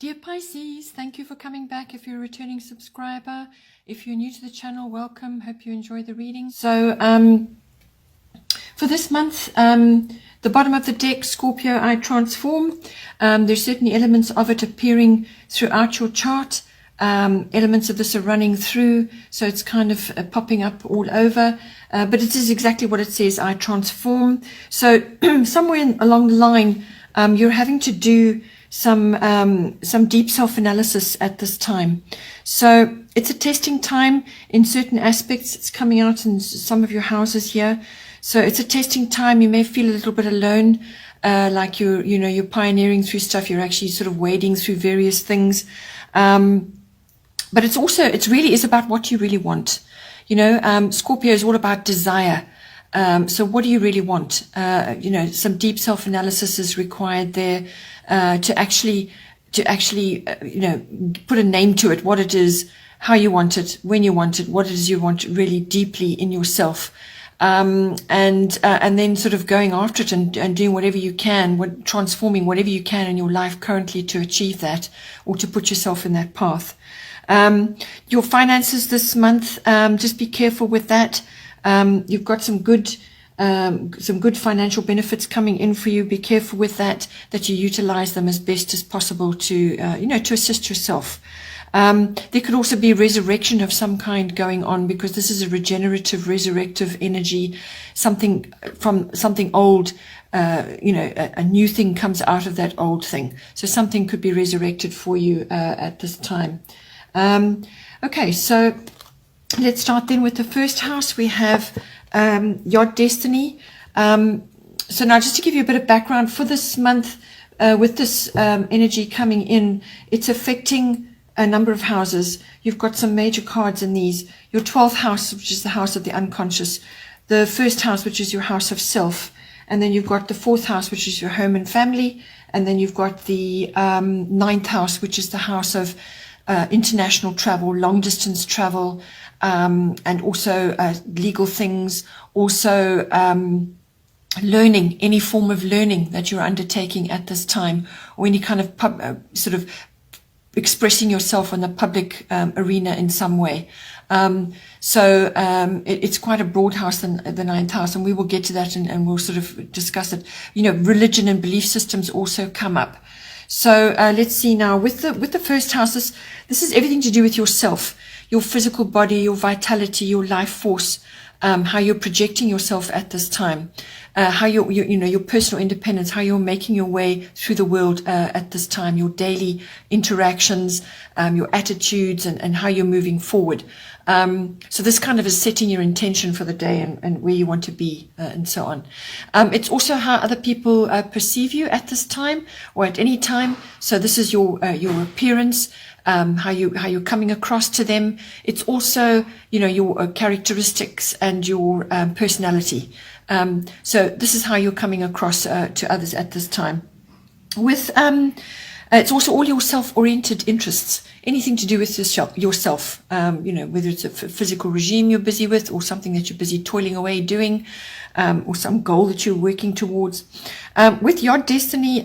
Dear Pisces, thank you for coming back. If you're a returning subscriber, if you're new to the channel, welcome. Hope you enjoy the reading. So for this month, the bottom of the deck, Scorpio, I transform. There's certainly elements of it appearing throughout your chart. Elements of this are running through, so it's kind of popping up all over. But it is exactly what it says, I transform. So somewhere along the line, you're having to do some deep self-analysis at this time. So it's a testing time in certain aspects. It's coming out in some of your houses here. So it's a testing time. You may feel a little bit alone, like you're pioneering through stuff. You're actually sort of wading through various things. But it really is about what you really want. Scorpio is all about desire. So what do you really want? Some deep self-analysis is required there, to actually put a name to it, what it is, how you want it, when you want it, what it is you want really deeply in yourself. And then sort of going after it and doing whatever you can, transforming whatever you can in your life currently to achieve that, or to put yourself in that path. Your finances this month, just be careful with that. You've got some good financial benefits coming in for you. Be careful with that you utilize them as best as possible to assist yourself. There could also be resurrection of some kind going on, because this is a regenerative, resurrective energy. Something from something old, a new thing comes out of that old thing. So something could be resurrected for you at this time. Okay, so let's start then with the first house. We have your destiny. So now, just to give you a bit of background for this month, with this energy coming in, it's affecting a number of houses. You've got some major cards in these. Your 12th house, which is the house of the unconscious. The first house, which is your house of self. And then you've got the 4th house, which is your home and family. And then you've got the 9th house, which is the house of international travel, long distance travel, and also legal things, also learning, any form of learning that you're undertaking at this time, or any kind of sort of expressing yourself in the public arena in some way. It's quite a broad house, the 9th house, and we will get to that and we'll sort of discuss it. Religion and belief systems also come up. So let's see now with the first house. This is everything to do with yourself, your physical body, your vitality, your life force, how you're projecting yourself at this time, how your personal independence, how you're making your way through the world at this time, your daily interactions, your attitudes, and how you're moving forward. So this kind of is setting your intention for the day and where you want to be, and so on. It's also how other people perceive you at this time or at any time. So this is your appearance, how you're coming across to them. It's also your characteristics and your personality. So this is how you're coming across to others at this time. With it's also all your self-oriented interests, anything to do with yourself, whether it's a physical regime you're busy with, or something that you're busy toiling away doing, or some goal that you're working towards. With your destiny,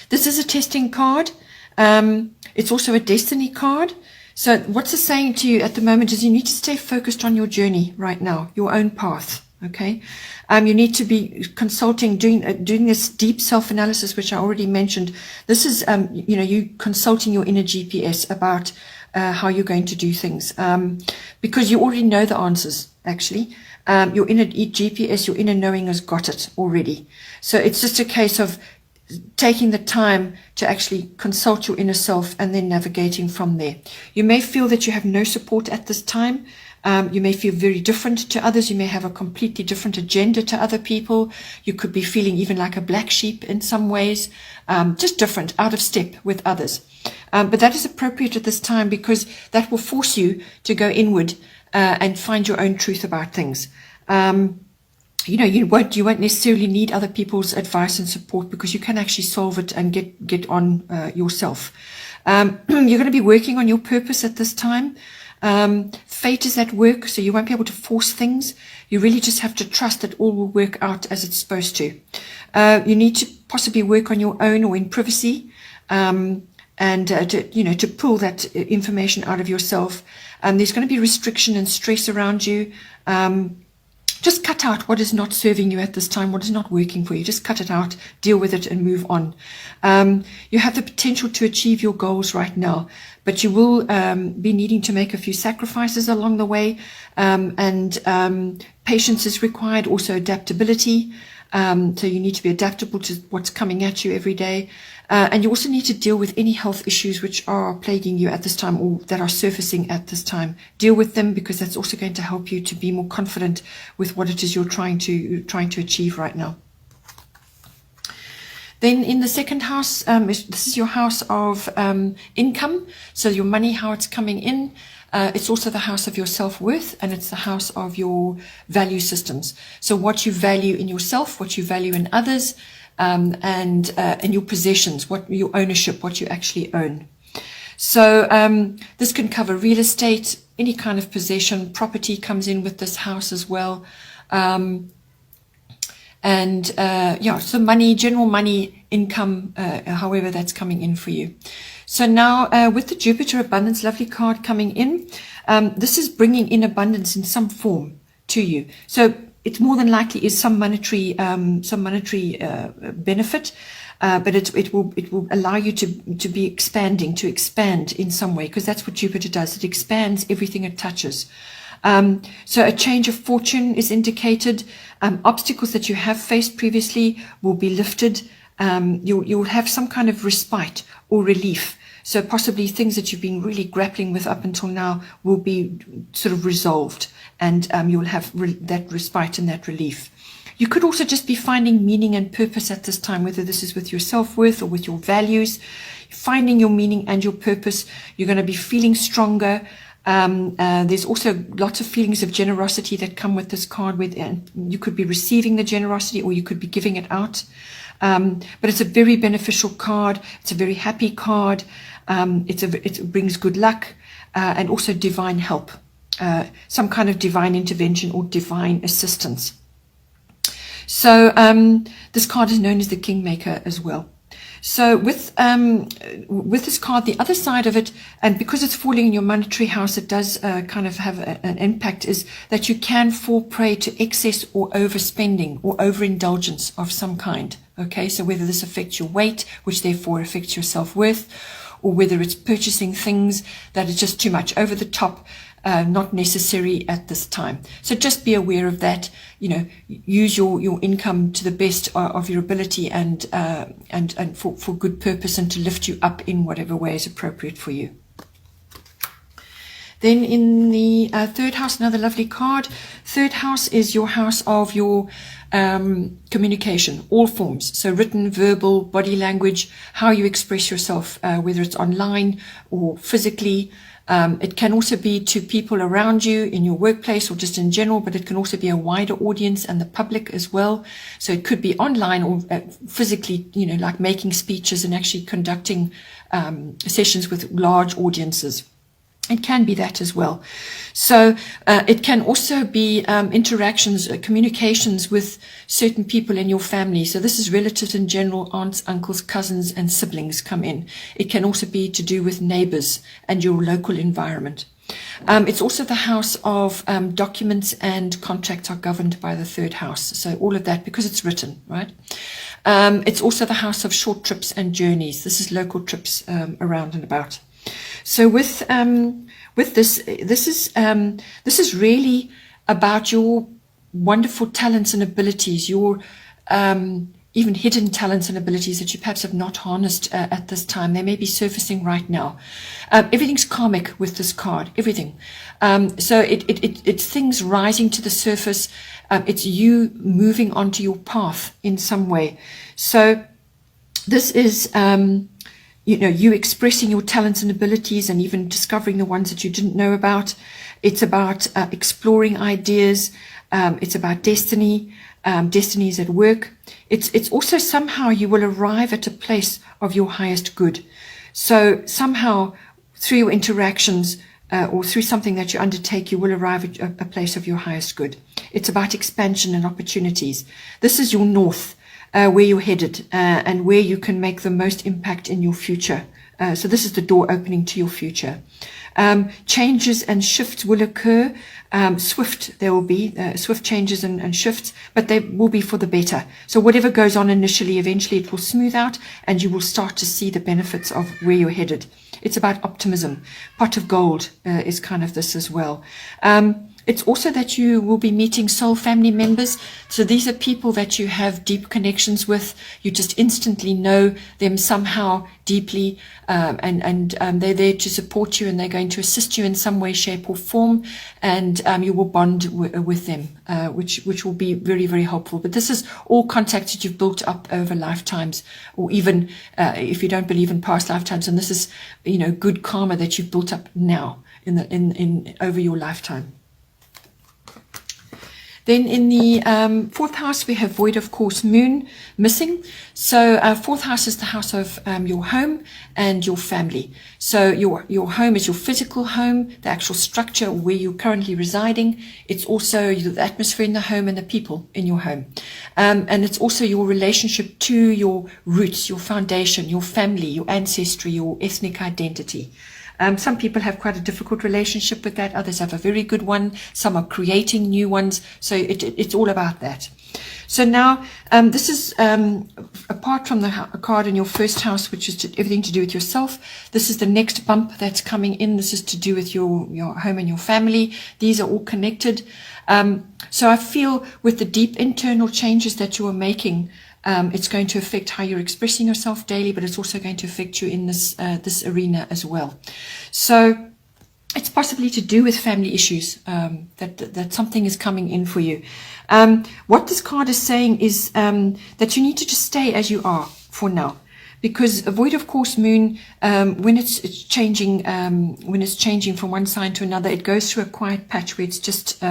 this is a testing card. It's also a destiny card. So what's it saying to you at the moment is you need to stay focused on your journey right now, your own path. Okay, you need to be consulting, doing this deep self-analysis, which I already mentioned. This is, you consulting your inner GPS about how you're going to do things, because you already know the answers. Actually, your inner GPS, your inner knowing has got it already. So it's just a case of taking the time to actually consult your inner self and then navigating from there. You may feel that you have no support at this time. You may feel very different to others. You may have a completely different agenda to other people. You could be feeling even like a black sheep in some ways, just different, out of step with others. But that is appropriate at this time, because that will force you to go inward and find your own truth about things. You won't necessarily need other people's advice and support, because you can actually solve it and get on yourself. You're going to be working on your purpose at this time. Fate is at work, so you won't be able to force things. You really just have to trust that all will work out as it's supposed to. You need to possibly work on your own or in privacy. and to pull that information out of yourself. There's going to be restriction and stress around you. Just cut out what is not serving you at this time, what is not working for you. Just cut it out, deal with it, and move on. You have the potential to achieve your goals right now, but you will be needing to make a few sacrifices along the way, and patience is required, also adaptability. So you need to be adaptable to what's coming at you every day. And you also need to deal with any health issues which are plaguing you at this time or that are surfacing at this time. Deal with them, because that's also going to help you to be more confident with what it is you're trying to achieve right now. Then in the second house, this is your house of income. So your money, how it's coming in. It's also the house of your self-worth, and it's the house of your value systems. So what you value in yourself, what you value in others, and your possessions, what your ownership, what you actually own. So this can cover real estate, any kind of possession. Property comes in with this house as well. So money, general money, income, however that's coming in for you. So now with the Jupiter Abundance lovely card coming in, this is bringing in abundance in some form to you. So it more than likely is some monetary benefit, but it will allow you to be expanding, to expand in some way, because that's what Jupiter does. It expands everything it touches. So a change of fortune is indicated. Obstacles that you have faced previously will be lifted. You'll have some kind of respite or relief. So possibly things that you've been really grappling with up until now will be sort of resolved, and you'll have that respite and that relief. You could also just be finding meaning and purpose at this time, whether this is with your self-worth or with your values. Finding your meaning and your purpose. You're going to be feeling stronger. There's also lots of feelings of generosity that come with this card, and you could be receiving the generosity or you could be giving it out. But it's a very beneficial card. It's a very happy card. It brings good luck and also divine help, some kind of divine intervention or divine assistance. So this card is known as the Kingmaker as well. So with this card, the other side of it, and because it's falling in your monetary house, it does kind of have an impact, is that you can fall prey to excess or overspending or overindulgence of some kind. Okay, so whether this affects your weight, which therefore affects your self-worth, or whether it's purchasing things that is just too much, over the top, not necessary at this time. So just be aware of that. Use your income to the best of your ability and for good purpose, and to lift you up in whatever way is appropriate for you. Then in the third house, another lovely card. Third house is your house of your communication, all forms. So written, verbal, body language, how you express yourself, whether it's online or physically. It can also be to people around you in your workplace or just in general, but it can also be a wider audience and the public as well. So it could be online or physically, like making speeches and actually conducting sessions with large audiences. It can be that as well. So it can also be interactions, communications with certain people in your family. So this is relatives in general, aunts, uncles, cousins, and siblings come in. It can also be to do with neighbors and your local environment. It's also the house of documents, and contracts are governed by the third house. So all of that, because it's written, right? It's also the house of short trips and journeys. This is local trips around and about. So with this is really about your wonderful talents and abilities, your even hidden talents and abilities that you perhaps have not harnessed at this time. They may be surfacing right now. Everything's karmic with this card, everything. So it's things rising to the surface. It's you moving onto your path in some way. So this is you expressing your talents and abilities, and even discovering the ones that you didn't know about. It's about exploring ideas. It's about destiny. Destiny is at work. It's also somehow you will arrive at a place of your highest good. So somehow through your interactions or through something that you undertake, you will arrive at a place of your highest good. It's about expansion and opportunities. This is your north. where you're headed, and where you can make the most impact in your future. So this is the door opening to your future. Changes and shifts will occur. There will be swift changes and shifts, but they will be for the better. So whatever goes on initially, eventually it will smooth out, and you will start to see the benefits of where you're headed. It's about optimism. Pot of gold is kind of this as well. It's also that you will be meeting soul family members. So these are people that you have deep connections with. You just instantly know them somehow deeply, and they're there to support you, and they're going to assist you in some way, shape or form, and you will bond with them, which will be very, very helpful. But this is all contacts that you've built up over lifetimes, or even if you don't believe in past lifetimes, and this is, good karma that you've built up now in over your lifetime. Then in the fourth house, we have void of course moon missing. So fourth house is the house of your home and your family. So your home is your physical home, the actual structure where you're currently residing. It's also the atmosphere in the home and the people in your home. And it's also your relationship to your roots, your foundation, your family, your ancestry, your ethnic identity. Some people have quite a difficult relationship with that. Others have a very good one. Some are creating new ones. So it's all about that. So now this is apart from the card in your first house, which is everything to do with yourself. This is the next bump that's coming in. This is to do with your home and your family. These are all connected. So I feel with the deep internal changes that you are making, it's going to affect how you're expressing yourself daily, but it's also going to affect you in this arena as well. So it's possibly to do with family issues, that something is coming in for you. What this card is saying is that you need to just stay as you are for now. Because a void of course moon, when it's changing from one sign to another, it goes through a quiet patch where it's just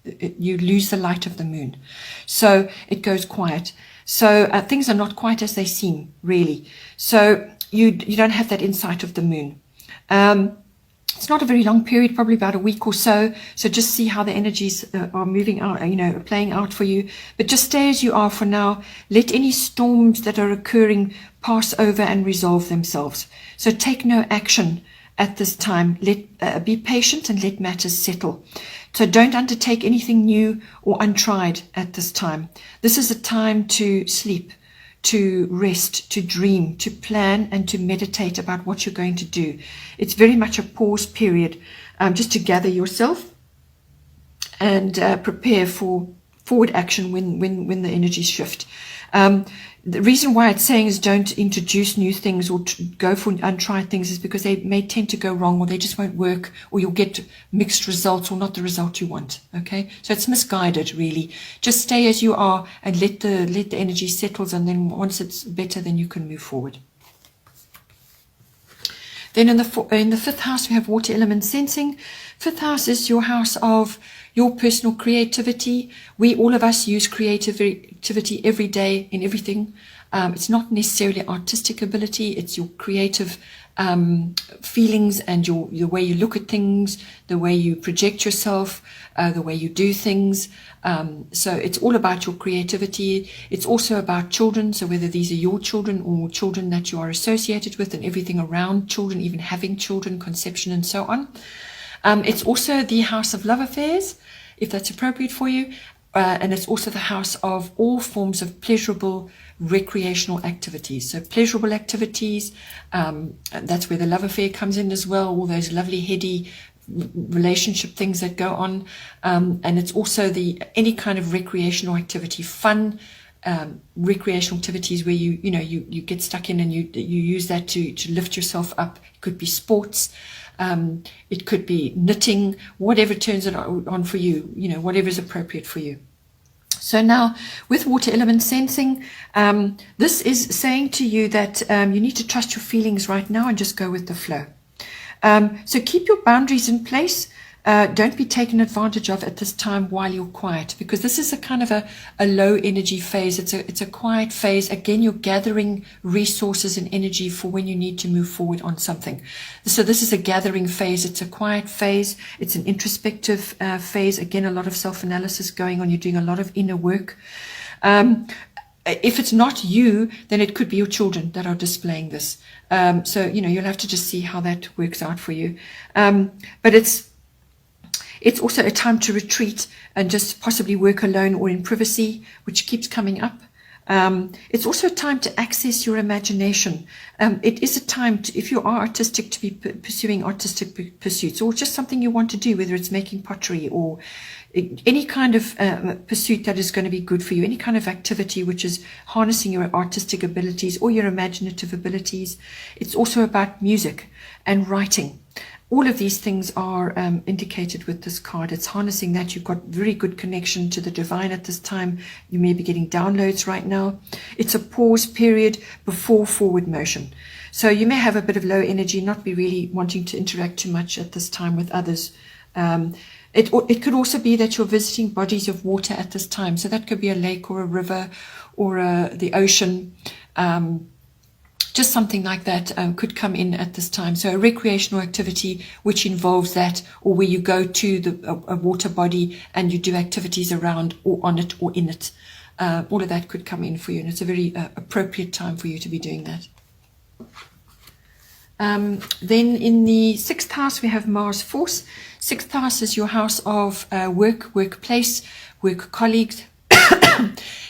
you lose the light of the moon. So it goes quiet. So things are not quite as they seem, really. So you don't have that insight of the moon. It's not a very long period, probably about a week or so. So just see how the energies are moving out, playing out for you. But just stay as you are for now. Let any storms that are occurring pass over and resolve themselves. So take no action at this time. Be patient and let matters settle. So don't undertake anything new or untried at this time. This is a time to sleep, to rest, to dream, to plan and to meditate about what you're going to do. It's very much a pause period, just to gather yourself and prepare for forward action when the energies shift. The reason why it's saying is don't introduce new things or go for untried things is because they may tend to go wrong, or they just won't work, or you'll get mixed results or not the result you want. Okay, so it's misguided, really. Just stay as you are and let the energy settles, and then once it's better, then you can move forward. Then in the fifth house, we have water element sensing. Fifth house is your house of your personal creativity. All of us use creativity every day in everything. It's not necessarily artistic ability. It's your creative feelings and the way you look at things, the way you project yourself, the way you do things. So it's all about your creativity. It's also about children. So whether these are your children or children that you are associated with, and everything around children, even having children, conception and so on. It's also the house of love affairs, if that's appropriate for you. And it's also the house of all forms of pleasurable recreational activities. So pleasurable activities, that's where the love affair comes in as well, all those lovely heady relationship things that go on. And it's also any kind of recreational activity, fun, recreational activities where you get stuck in and you use that to lift yourself up. It could be sports. It could be knitting, whatever turns it on for you, whatever is appropriate for you. So now with water element sensing, this is saying to you that you need to trust your feelings right now and just go with the flow. So keep your boundaries in place. Don't be taken advantage of at this time while you're quiet, because this is a kind of a low energy phase. It's a quiet phase. Again, you're gathering resources and energy for when you need to move forward on something. So this is a gathering phase. It's a quiet phase. It's an introspective phase. Again, a lot of self-analysis going on. You're doing a lot of inner work. if it's not you, then it could be your children that are displaying this. So, you'll have to just see how that works out for you. But it's also a time to retreat and just possibly work alone or in privacy, which keeps coming up. It's also a time to access your imagination. It is a time, if you are artistic, to be pursuing artistic pursuits, or just something you want to do, whether it's making pottery or any kind of pursuit that is going to be good for you, any kind of activity which is harnessing your artistic abilities or your imaginative abilities. It's also about music and writing. All of these things are indicated with this card. It's harnessing that. You've got very good connection to the divine at this time. You may be getting downloads right now. It's a pause period before forward motion. So you may have a bit of low energy, not be really wanting to interact too much at this time with others. It could also be that you're visiting bodies of water at this time. So that could be a lake or a river or the ocean. Just something like that could come in at this time. So a recreational activity which involves that, or where you go to a water body and you do activities around or on it or in it. All of that could come in for you, and it's a very appropriate time for you to be doing that. Then in the 6th house, we have Mars force. 6th house is your house of work, workplace, work colleagues.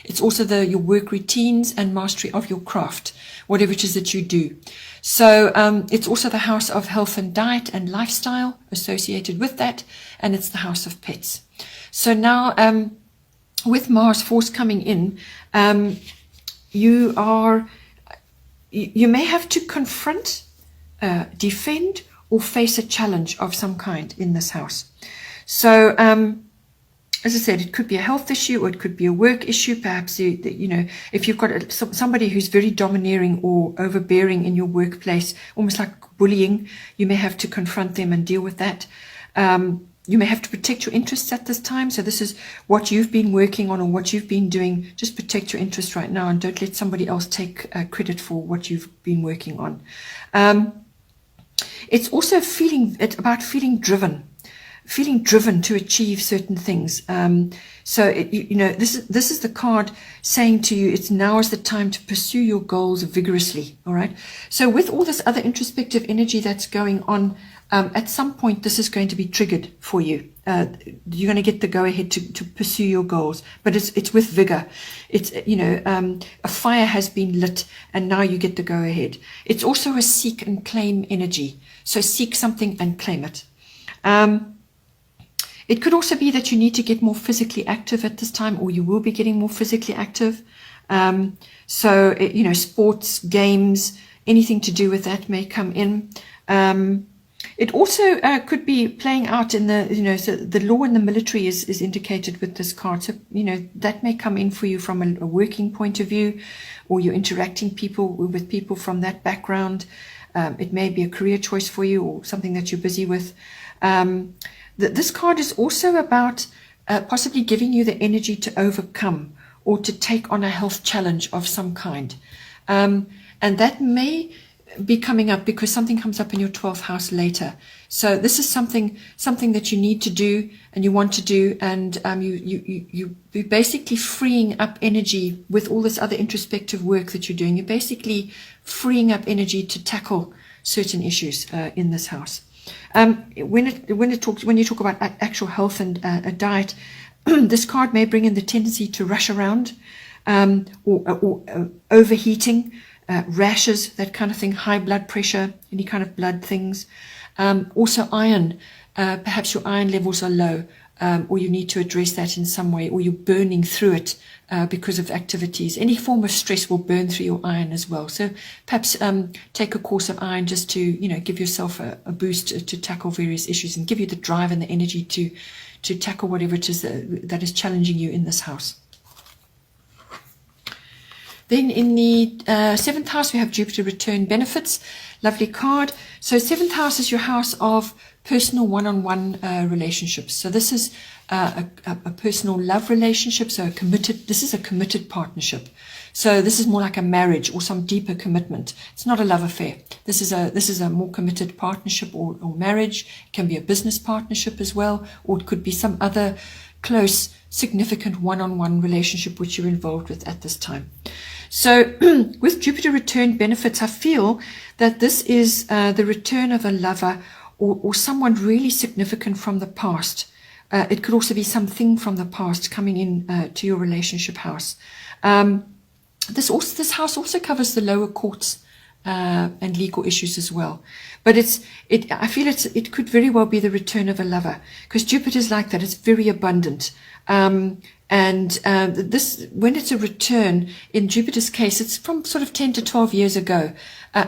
It's also your work routines and mastery of your craft, whatever it is that you do. So it's also the house of health and diet and lifestyle associated with that, and it's the house of pets. So now with Mars force coming in, you may have to confront, defend, or face a challenge of some kind in this house. So as I said, it could be a health issue, or it could be a work issue. Perhaps, if you've got somebody who's very domineering or overbearing in your workplace, almost like bullying, you may have to confront them and deal with that. You may have to protect your interests at this time. So this is what you've been working on or what you've been doing. Just protect your interest right now and don't let somebody else take credit for what you've been working on. It's also about feeling driven to achieve certain things. So this is the card saying to you, now is the time to pursue your goals vigorously. All right. So with all this other introspective energy that's going on, at some point this is going to be triggered for you. You're going to get the go ahead to pursue your goals, but it's with vigor. It's a fire has been lit, and now you get the go ahead. It's also a seek and claim energy. So seek something and claim it. It could also be that you need to get more physically active at this time, or you will be getting more physically active. Sports, games, anything to do with that may come in. It also could be playing out in so the law in the military is indicated with this card. So, that may come in for you from a working point of view, or you're interacting with people from that background. It may be a career choice for you or something that you're busy with. This card is also about possibly giving you the energy to overcome or to take on a health challenge of some kind. And that may be coming up because something comes up in your 12th house later. So this is something that you need to do and you want to do, and you're basically freeing up energy with all this other introspective work that you're doing. You're basically freeing up energy to tackle certain issues in this house. When you talk about actual health and diet, this card may bring in the tendency to rush around, or overheating, rashes, that kind of thing, high blood pressure, any kind of blood things. Also iron, perhaps your iron levels are low, or you need to address that in some way, or you're burning through it because of activities. Any form of stress will burn through your iron as well. So perhaps take a course of iron just to give yourself a boost to tackle various issues and give you the drive and the energy to tackle whatever it is that is challenging you in this house. Then in the 7th house, we have Jupiter return benefits. Lovely card. So 7th house is your house of personal one-on-one relationships. So this is a personal love relationship. So this is a committed partnership. So this is more like a marriage or some deeper commitment. It's not a love affair. This is a more committed partnership or marriage. It can be a business partnership as well, or it could be some other close, significant one-on-one relationship which you're involved with at this time. So with Jupiter return benefits, I feel that this is the return of a lover or someone really significant from the past. It could also be something from the past coming in to your relationship house. This house also covers the lower courts and legal issues as well. But I feel it could very well be the return of a lover, because Jupiter's like that. It's very abundant. This, when it's a return, in Jupiter's case, it's from sort of 10 to 12 years ago.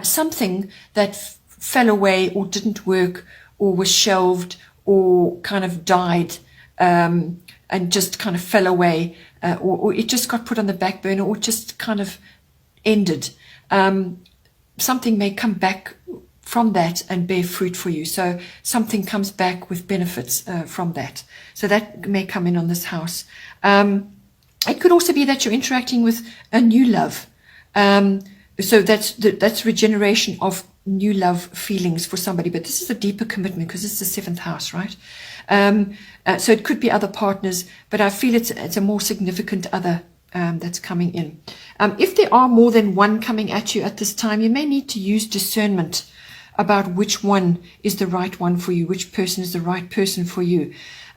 Something that fell away or didn't work or was shelved or kind of died and just kind of fell away, or it just got put on the back burner or just kind of ended. Something may come back from that and bear fruit for you. So something comes back with benefits from that. So that may come in on this house. It could also be that you're interacting with a new love. So that's regeneration of new love feelings for somebody. But this is a deeper commitment because it's the seventh house, right? So it could be other partners, but I feel it's a more significant other that's coming in. If there are more than one coming at you at this time, you may need to use discernment about which one is the right one for you, which person is the right person for you.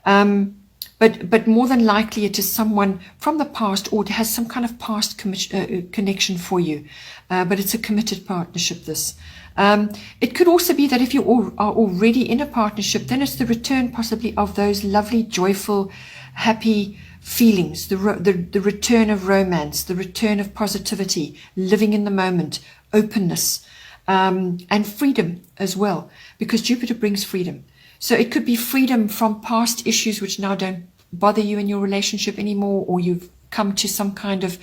But more than likely it is someone from the past, or it has some kind of past connection for you. But it's a committed partnership, this. It could also be that if you are already in a partnership, then it's the return possibly of those lovely, joyful, happy feelings, the return of romance, the return of positivity, living in the moment, openness, and freedom as well, because Jupiter brings freedom. So it could be freedom from past issues which now don't bother you in your relationship anymore, or you've come to some kind of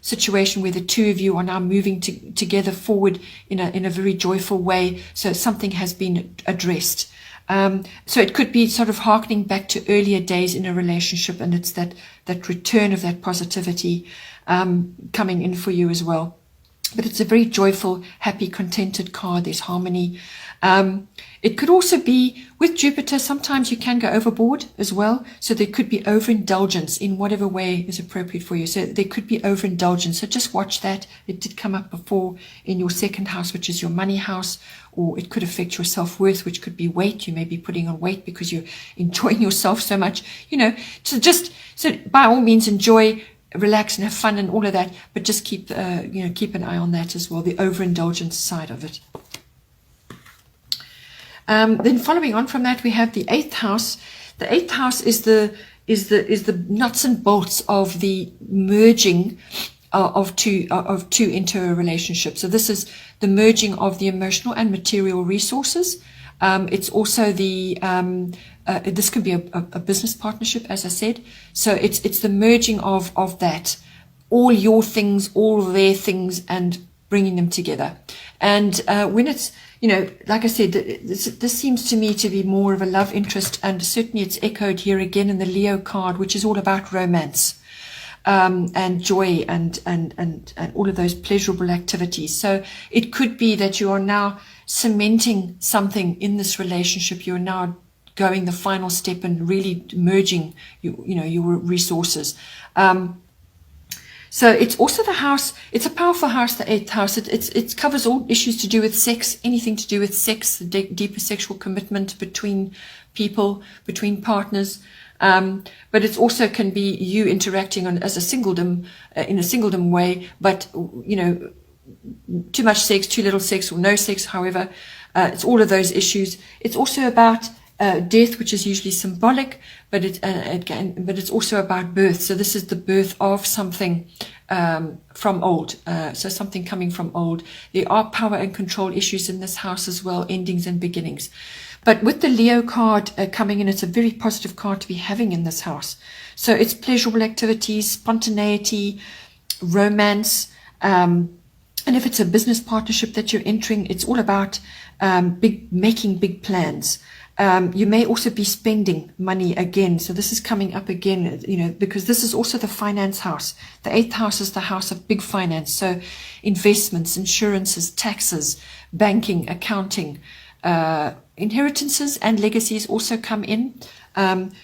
situation where the two of you are now moving together forward in a very joyful way. So something has been addressed. So it could be sort of hearkening back to earlier days in a relationship, and it's that return of that positivity coming in for you as well. But it's a very joyful, happy, contented card. There's harmony. It could also be with Jupiter, sometimes you can go overboard as well. So there could be overindulgence in whatever way is appropriate for you. So there could be overindulgence. So just watch that. It did come up before in your second house, which is your money house, or it could affect your self-worth, which could be weight. You may be putting on weight because you're enjoying yourself so much, so by all means enjoy, relax and have fun and all of that, but just keep an eye on that as well, the overindulgence side of it. Then following on from that, we have the 8th house. The 8th house is the nuts and bolts of the merging of two into a relationship. So this is the merging of the emotional and material resources. It's also this can be a business partnership, as I said. So it's the merging of that, all your things, all their things, and bringing them together. And when it's, like I said, this seems to me to be more of a love interest, and certainly it's echoed here again in the Leo card, which is all about romance and joy and all of those pleasurable activities. So it could be that you are now cementing something in this relationship. You're now going the final step and really merging your resources. So it's also the house, it's a powerful house, the 8th house. It covers all issues to do with sex, anything to do with sex, the deeper sexual commitment between people, between partners. But it also can be you interacting as a singledom, in a singledom way, but, too much sex, too little sex, or no sex, however. It's all of those issues. It's also about death, which is usually symbolic, but it's also about birth. So this is the birth of something from old. So something coming from old. There are power and control issues in this house as well, endings and beginnings. But with the Leo card coming in, it's a very positive card to be having in this house. So it's pleasurable activities, spontaneity, romance. And if it's a business partnership that you're entering, it's all about making big plans. You may also be spending money again. So this is coming up again, because this is also the finance house. The 8th house is the house of big finance. So investments, insurances, taxes, banking, accounting, inheritances and legacies also come in.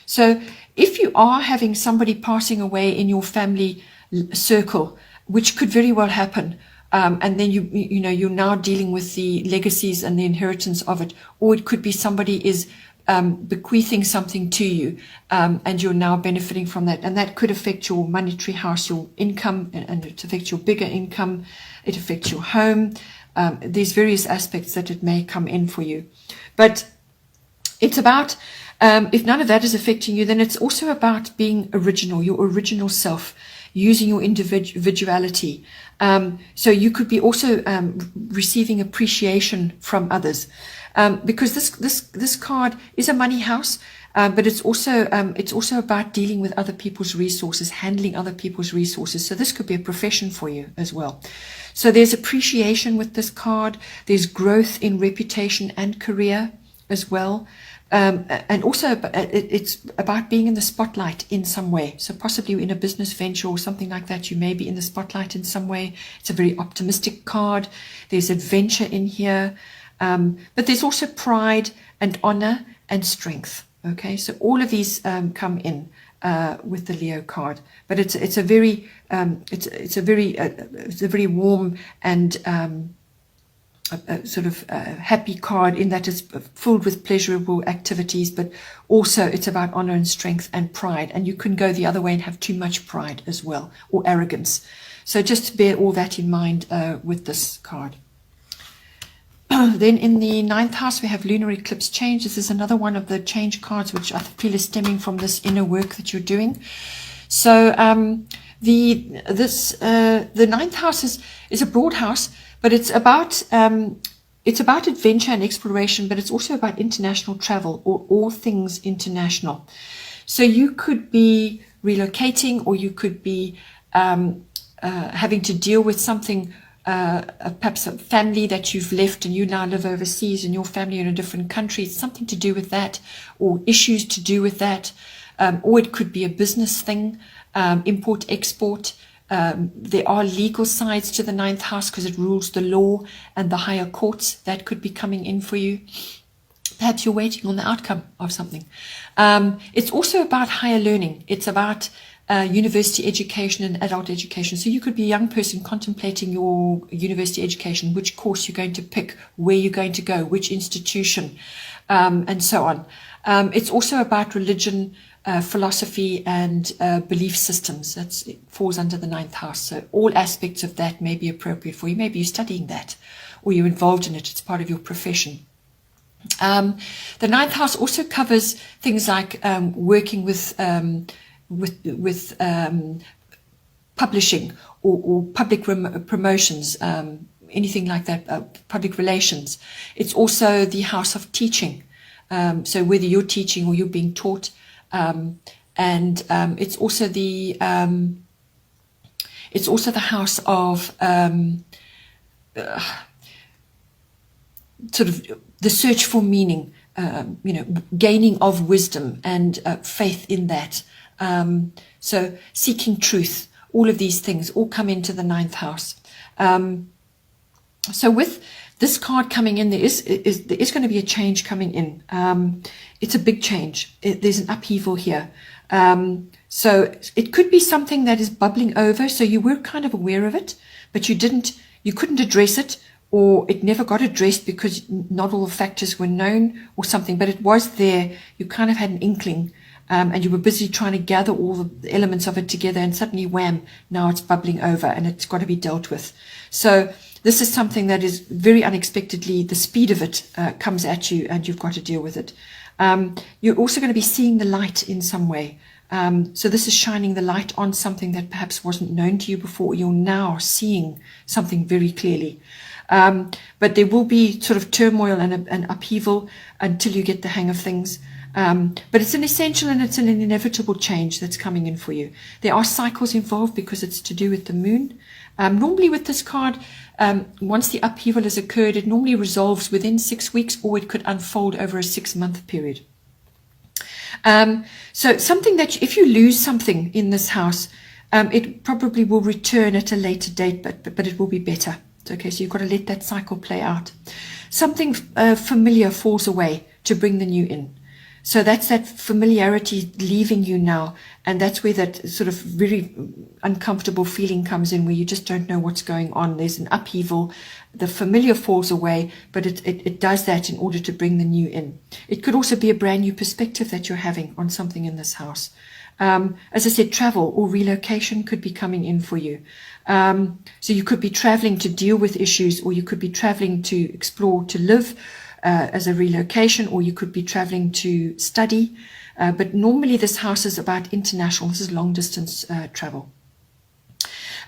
So if you are having somebody passing away in your family circle, which could very well happen, and then you're now dealing with the legacies and the inheritance of it, or it could be somebody is bequeathing something to you, and you're now benefiting from that, and that could affect your monetary house, your income, and it affects your bigger income, it affects your home. There's various aspects that it may come in for you, but it's about, if none of that is affecting you, then it's also about being original, your original self, using your individuality. So you could be also receiving appreciation from others, because this card is a money house, but it's also about dealing with other people's resources, handling other people's resources. So this could be a profession for you as well. So there's appreciation with this card. There's growth in reputation and career as well. And also it's about being in the spotlight in some way. So possibly in a business venture or something like that, you may be in the spotlight in some way. It's a very optimistic card. There's adventure in here. But there's also pride and honor and strength. Okay, so all of these come in with the Leo card. But it's a very warm and sort of happy card, in that it's filled with pleasurable activities, but also it's about honor and strength and pride. And you can go the other way and have too much pride as well, or arrogance. So just bear all that in mind with this card. Then in the ninth house, we have lunar eclipse change. This is another one of the change cards, which I feel is stemming from this inner work that you're doing. So the ninth house is a broad house, but it's about adventure and exploration, but it's also about international travel, or all things international. So you could be relocating, or you could be having to deal with something, perhaps a family that you've left and you now live overseas, and your family in a different country. It's something to do with that, or issues to do with that. Or it could be a business thing, import, export. There are legal sides to the ninth house because it rules the law and the higher courts. That could be coming in for you. Perhaps you're waiting on the outcome of something. It's also about higher learning. It's about university education and adult education. So you could be a young person contemplating your university education, which course you're going to pick, where you're going to go, which institution, and so on. It's also about religion, philosophy, and belief systems. It falls under the ninth house. So all aspects of that may be appropriate for you. Maybe you're studying that, or you're involved in it. It's part of your profession. The ninth house also covers things like working with publishing or public promotions, anything like that, public relations. It's also the house of teaching. So whether you're teaching or you're being taught, and it's also the house of sort of the search for meaning, gaining of wisdom and faith in that. So seeking truth, all of these things all come into the ninth house. So with this card coming in, there is going to be a change coming in. It's a big change. There's an upheaval here. So it could be something that is bubbling over. So you were kind of aware of it, but you couldn't address it, or it never got addressed because not all the factors were known or something, but it was there. You kind of had an inkling, and you were busy trying to gather all the elements of it together, and suddenly, wham, now it's bubbling over and it's got to be dealt with. So this is something that is very unexpectedly, the speed of it comes at you, and you've got to deal with it. You're also going to be seeing the light in some way. So this is shining the light on something that perhaps wasn't known to you before. You're now seeing something very clearly. But there will be sort of turmoil and upheaval until you get the hang of things. But it's an essential and it's an inevitable change that's coming in for you. There are cycles involved because it's to do with the moon. Normally with this card, once the upheaval has occurred, it normally resolves within 6 weeks, or it could unfold over a 6-month period. So something that if you lose something in this house, it probably will return at a later date, but it will be better. Okay, so you've got to let that cycle play out. Something familiar falls away to bring the new in. So that's that familiarity leaving you now. And that's where that sort of very uncomfortable feeling comes in, where you just don't know what's going on. There's an upheaval. The familiar falls away, but it does that in order to bring the new in. It could also be a brand new perspective that you're having on something in this house. As I said, travel or relocation could be coming in for you. So you could be traveling to deal with issues, or you could be traveling to explore, to live, as a relocation, or you could be traveling to study. But normally this house is about international, this is long distance travel.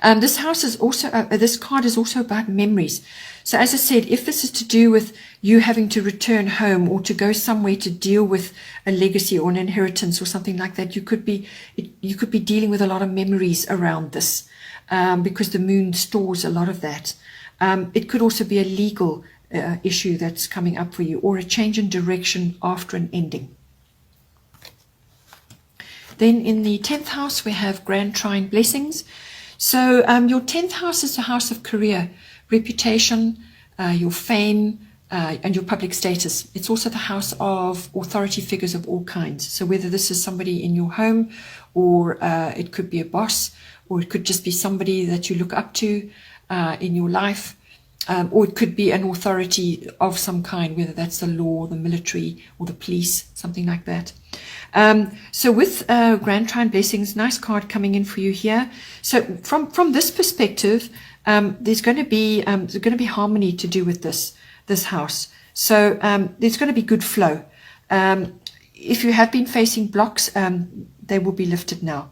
This house is also, this card is also about memories. So as I said, if this is to do with you having to return home or to go somewhere to deal with a legacy or an inheritance or something like that, you could be dealing with a lot of memories around this, because the moon stores a lot of that. It could also be a legal issue that's coming up for you, or a change in direction after an ending. Then in the 10th house, we have Grand Trine Blessings. So your 10th house is the house of career, reputation, your fame, and your public status. It's also the house of authority figures of all kinds. So whether this is somebody in your home, or it could be a boss, or it could just be somebody that you look up to in your life. Or it could be an authority of some kind, whether that's the law, the military, or the police, something like that. So with Grand Trine Blessings, nice card coming in for you here. So from this perspective, there's going to be harmony to do with this house. So there's going to be good flow. If you have been facing blocks, they will be lifted now.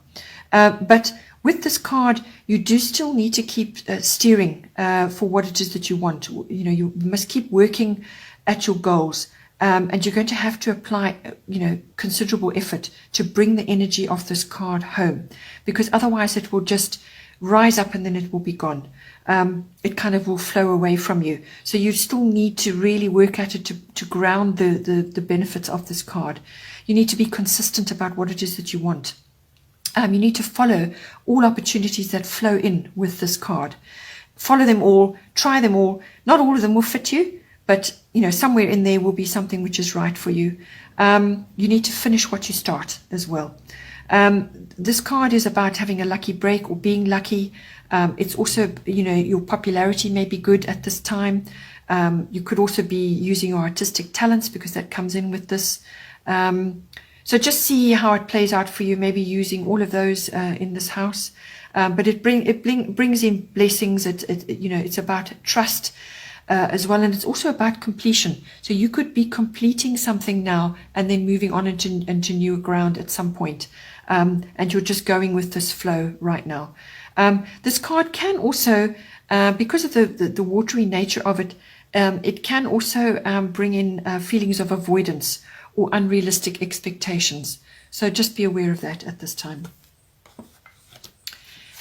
But with this card, you do still need to keep steering for what it is that you want. You know, you must keep working at your goals, and you're going to have to apply, considerable effort to bring the energy of this card home, because otherwise it will just rise up and then it will be gone. It kind of will flow away from you. So you still need to really work at it to ground the benefits of this card. You need to be consistent about what it is that you want. You need to follow all opportunities that flow in with this card. Follow them all, try them all. Not all of them will fit you, but somewhere in there will be something which is right for you. You need to finish what you start as well. This card is about having a lucky break or being lucky. It's also, your popularity may be good at this time. You could also be using your artistic talents, because that comes in with this. So just see how it plays out for you, maybe using all of those in this house. But it brings in blessings. It's about trust as well, and it's also about completion. So you could be completing something now and then moving on into newer ground at some point. And you're just going with this flow right now. This card can also, because of the watery nature of it, it can also bring in feelings of avoidance or unrealistic expectations. So just be aware of that at this time.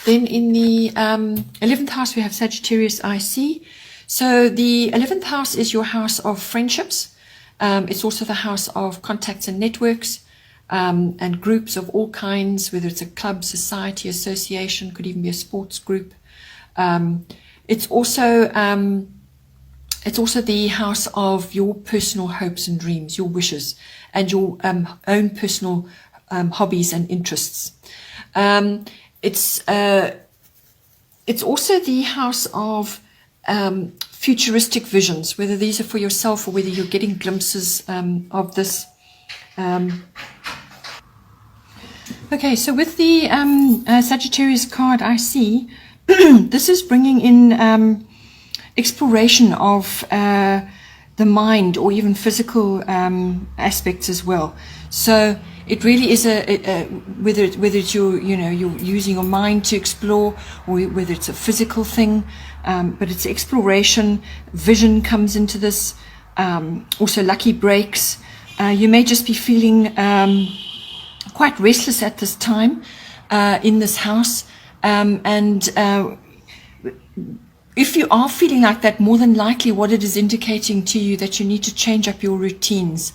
Then in the 11th house, we have Sagittarius IC. So the 11th house is your house of friendships. It's also the house of contacts and networks, and groups of all kinds, whether it's a club, society, association, could even be a sports group. It's also the house of your personal hopes and dreams, your wishes, and your own personal hobbies and interests. It's also the house of futuristic visions, whether these are for yourself or whether you're getting glimpses of this. Okay, so with the Sagittarius card, I see this is bringing in exploration of the mind, or even physical aspects as well. So it really is whether it's you're using your mind to explore, or whether it's a physical thing, but it's exploration. Vision comes into this. Also lucky breaks. You may just be feeling quite restless at this time in this house, and if you are feeling like that, more than likely what it is indicating to you that you need to change up your routines,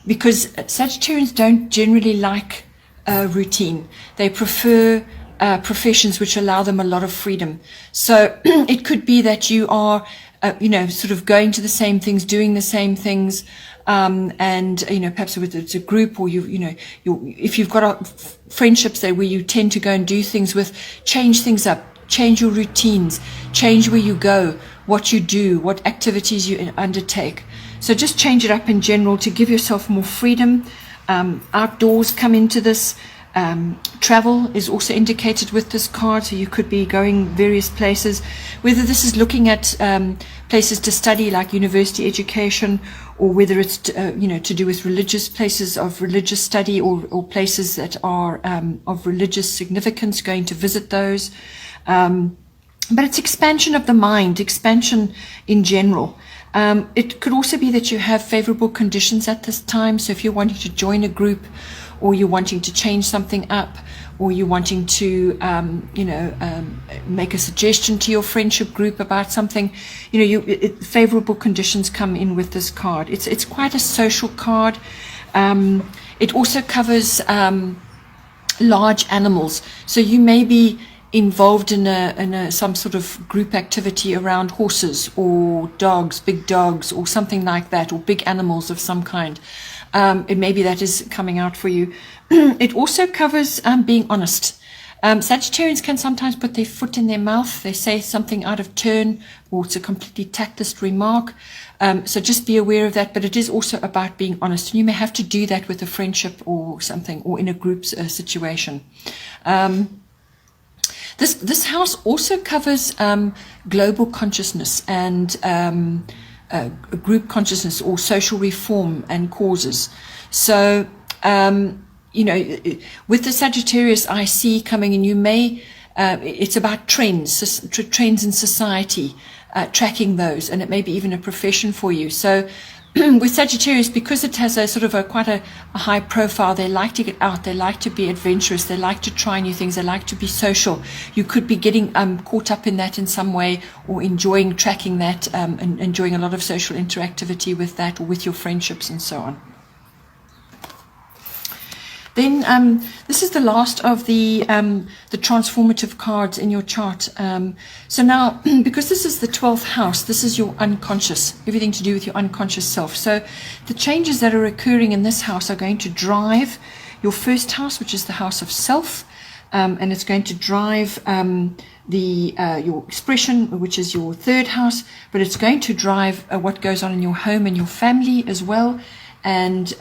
because Sagittarians don't generally like routine. They prefer professions which allow them a lot of freedom. So it could be that you are sort of going to the same things, doing the same things, and perhaps whether it's a group or if you've got friendships there where you tend to go and do things with, change things up, change your routines, change where you go, what you do, what activities you undertake. So just change it up in general to give yourself more freedom. Outdoors come into this. Travel is also indicated with this card, so you could be going various places, whether this is looking at places to study like university education, or whether it's to do with religious places of religious study, or places that are of religious significance, going to visit those. But it's expansion of the mind, expansion in general. It could also be that you have favorable conditions at this time. So if you're wanting to join a group, or you're wanting to change something up, or you're wanting to, make a suggestion to your friendship group about something, favorable conditions come in with this card. It's quite a social card. It also covers large animals. So you may be involved in some sort of group activity around horses or dogs, big dogs, or something like that, or big animals of some kind. It maybe that is coming out for you. It also covers being honest. Sagittarians can sometimes put their foot in their mouth. They say something out of turn, or it's a completely tactless remark. So just be aware of that. But it is also about being honest. And you may have to do that with a friendship or something, or in a group situation. This house also covers global consciousness and group consciousness, or social reform and causes. So, with the Sagittarius I see coming in, you may, it's about trends in society, tracking those, and it may be even a profession for you. So with Sagittarius, because it has a sort of quite a high profile, they like to get out, they like to be adventurous, they like to try new things, they like to be social. You could be getting caught up in that in some way, or enjoying tracking that, and enjoying a lot of social interactivity with that, or with your friendships and so on. Then this is the last of the transformative cards in your chart. So now, because this is the 12th house, this is your unconscious, everything to do with your unconscious self. So the changes that are occurring in this house are going to drive your first house, which is the house of self, and it's going to drive your expression, which is your third house, but it's going to drive what goes on in your home and your family as well. And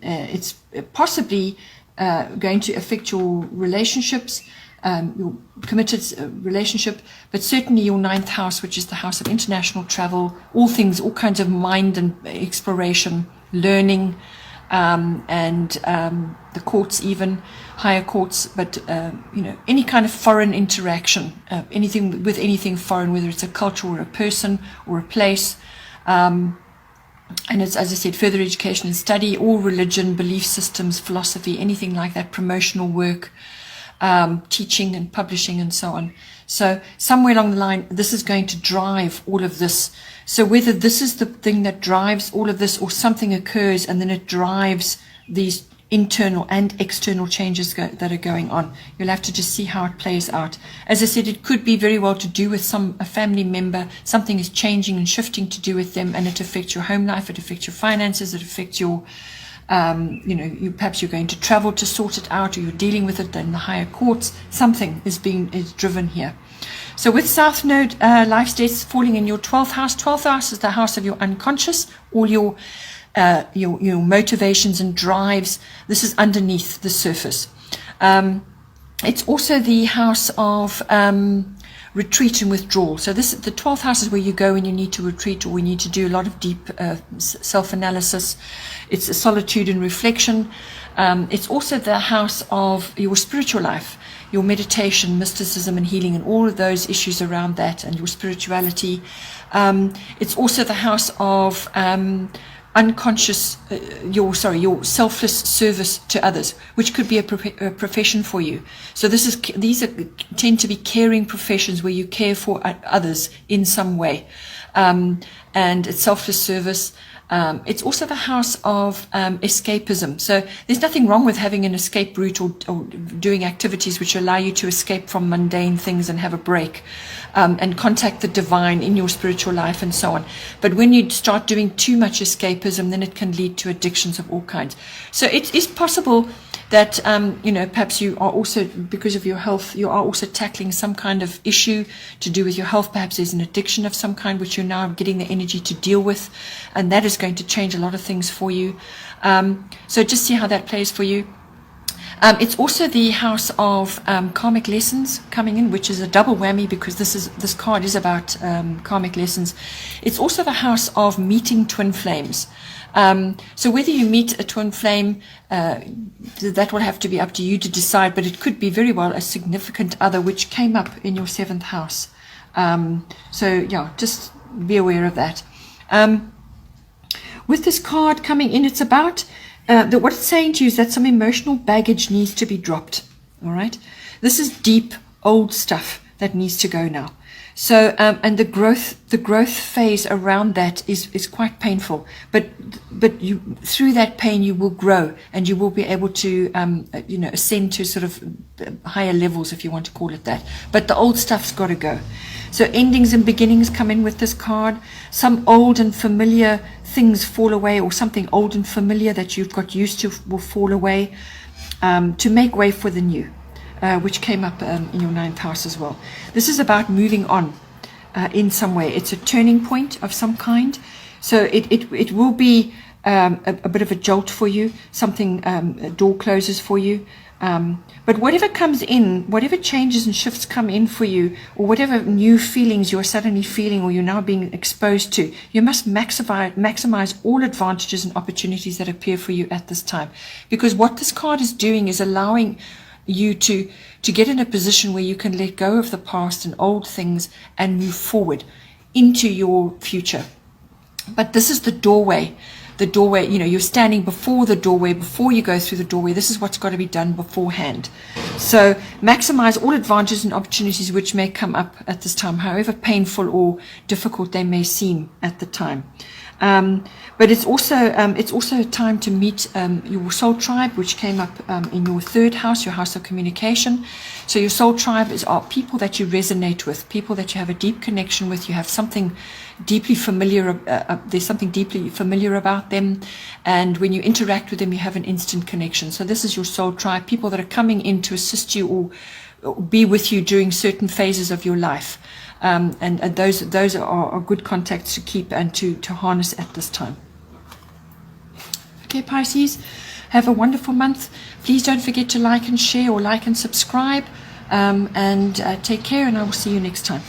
it's possibly going to affect your relationships, your committed relationship, but certainly your 9th house, which is the house of international travel, all kinds of mind and exploration, learning, and the courts, even higher courts, but any kind of foreign interaction, anything foreign, whether it's a culture or a person or a place. And it's, as I said, further education and study, all religion, belief systems, philosophy, anything like that, promotional work, teaching and publishing and so on. So somewhere along the line, this is going to drive all of this. So whether this is the thing that drives all of this, or something occurs and then it drives these internal and external changes that are going on, you'll have to just see how it plays out. As I said, it could be very well to do with a family member. Something is changing and shifting to do with them, and it affects your home life, it affects your finances, it affects your perhaps you're going to travel to sort it out, or you're dealing with it in the higher courts. Something is driven here. So with South Node life states falling in your 12th house. 12th house is the house of your unconscious, all your motivations and drives. This is underneath the surface. It's also the house of retreat and withdrawal. So the 12th house is where you go when you need to retreat, or we need to do a lot of deep self-analysis. It's a solitude and reflection. It's also the house of your spiritual life, your meditation, mysticism and healing, and all of those issues around that, and your spirituality. It's also the house of unconscious, your selfless service to others, which could be a profession for you. So these tend to be caring professions where you care for others in some way. and it's selfless service. It's also the house of escapism. So there's nothing wrong with having an escape route or doing activities which allow you to escape from mundane things and have a break, and contact the divine in your spiritual life and so on. But when you start doing too much escapism, then it can lead to addictions of all kinds. So it is possible that, perhaps you are also, because of your health, you are also tackling some kind of issue to do with your health. Perhaps there's an addiction of some kind, which you're now getting the energy to deal with. And that is going to change a lot of things for you. So just see how that plays for you. It's also the house of karmic lessons coming in, which is a double whammy because this card is about karmic lessons. It's also the house of meeting twin flames. So whether you meet a twin flame, that will have to be up to you to decide, but it could be very well a significant other which came up in your 7th house. So yeah, just be aware of that. With this card coming in, it's about what it's saying to you is that some emotional baggage needs to be dropped. All right, this is deep old stuff that needs to go now. So and the growth phase around that is quite painful, but you, through that pain, you will grow and you will be able to ascend to sort of higher levels, if you want to call it that. But the old stuff's got to go. So endings and beginnings come in with this card. Some old and familiar things fall away, or something old and familiar that you've got used to will fall away, to make way for the new, which came up in your 9th house as well. This is about moving on in some way. It's a turning point of some kind. So it will be a bit of a jolt for you. Something, a door closes for you. But whatever comes in, whatever changes and shifts come in for you, or whatever new feelings you're suddenly feeling or you're now being exposed to, you must maximize all advantages and opportunities that appear for you at this time. Because what this card is doing is allowing you to get in a position where you can let go of the past and old things and move forward into your future. But this is the doorway. The doorway, you're standing before the doorway. Before you go through the doorway, this is what's got to be done beforehand. So maximize all advantages and opportunities which may come up at this time, however painful or difficult they may seem at the time. But it's also a time to meet your soul tribe, which came up in your 3rd house, your house of communication. So your soul tribe are people that you resonate with, people that you have a deep connection with. You have something deeply familiar. There's something deeply familiar about them, and when you interact with them, you have an instant connection. So this is your soul tribe, people that are coming in to assist you or be with you during certain phases of your life. And those are good contacts to keep and to harness at this time. Okay, Pisces, have a wonderful month. Please don't forget to like and share, or like and subscribe, and take care, and I will see you next time.